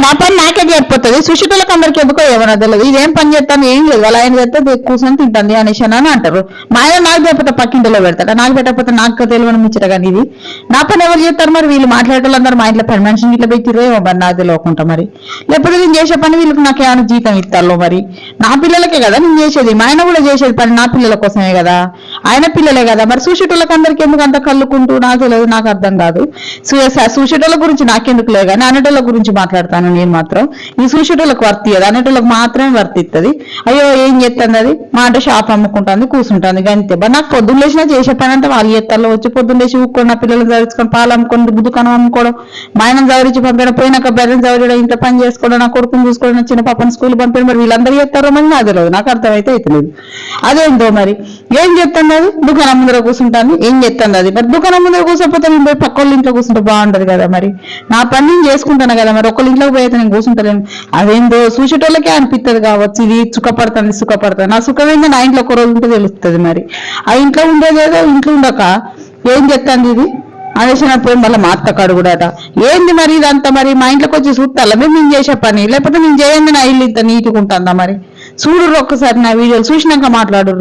నా పని నాకే జరిపోతుంది, సుషితులకు అందరికి ఎందుకో ఏమన్నా తెలియదు, ఇదేం పని చేస్తాను ఏం లేదు, వాళ్ళ ఆయన చేస్తే కూర్చొని తింటుంది అనేసి అని అంటారు. మా ఆయన నాకు చెప్పితే పక్కింటిలో పెడతాడు, నాకు పెట్టకపోతే నాకు తెలియని ముచ్చట. కానీ ఇది నా పని ఎవరు చేస్తారు మరి? వీళ్ళు మాట్లాడేటోళ్ళందరూ మా ఇంట్లో పని మనిషిని ఇట్లా పెట్టిరో ఏమో మరి నాకు తెలియకుండా. మరి లేకపోతే నేను చేసే పని వీళ్ళకి నాకు ఏమైనా జీతం ఇస్తాలో మరి? నా పిల్లలకే కదా నేను చేసేది, మా ఆయన కూడా చేసేది పని నా పిల్లల కోసమే కదా, ఆయన పిల్లలే కదా. మరి సుషితులకు అందరికి ఎందుకు అంత కళ్ళుకుంటూ నాకు తెలియదు, నాకు అర్థం కాదు. సుషితుల గురించి నాకెందుకు లేదు కానీ అనేటోళ్ళ గురించి మాట్లాడతాను నేను మాత్రం. ఈ సుషితులకు వర్తియదు, అనేటోళ్ళకి మాత్రమే వర్తిస్తుంది. అయ్యో ఏం చేస్తుంది అది, మా అంటే షాప్ అమ్ముకుంటుంది కూర్చుంటుంది అంతే. బట్ నాకు పొద్దున్న లేచినా చేసే పని అంటే వాళ్ళు చేస్తారు. వచ్చి పొద్దున్న లేచి ఊక్కొని నా పిల్లలు చదివించుకొని పాలు అమ్ముకొని దుకాణం అమ్ముకోవడం, మా ఆయన చదివించి పంపడం, పోయినాక బెర్రెని చదివడం, ఇంట్లో పని చేసుకోవడం, నా కొడుకుని చూసుకోవడం, చిన్న పాపని స్కూల్ పంపడం. మరి వీళ్ళందరూ చేస్తారో మరి నాకు తెలియదు, నాకు అర్థమైతే అవుతలేదు. అదేందో మరి ఏం చేస్తుంది అది? దుకాణం ముందర కూర్చుంటాను ఏం చేస్తుంది అది? మరి దుకాణం ముందర కూర్చోకపోతే నేను పోయి పక్క వాళ్ళ ఇంట్లో కూర్చుంటే బాగుంటది కదా. మరి నా పని నేను చేసుకుంటాను కదా, మరి ఒకళ్ళ ఇంట్లోకి పోయితే నేను కూర్చుంటలేను. అదేందో చూసేటోళ్ళకే అనిపిస్తుంది కావచ్చు ఇది సుఖపడుతుంది సుఖపడుతుంది. నా సుఖం ఏందో నా ఇంట్లో ఒక రోజు ఉంటే తెలుస్తుంది. మరి ఆ ఇంట్లో ఉండేదేదో ఇంట్లో ఉండక ఏం చెప్తాంది ఇది అనేసినప్పుడు మళ్ళీ మా అత్త కడుగుడట. ఏంది మరి ఇదంతా? మరి మా ఇంట్లోకి వచ్చి చూస్తాలా మేము నేను చేసే పని, లేకపోతే నేను చేయండి నా ఇల్లు ఇంత నీట్గా ఉంటుందా? మరి చూడు ఒక్కసారి నా వీడియోలు చూసినాక మాట్లాడు.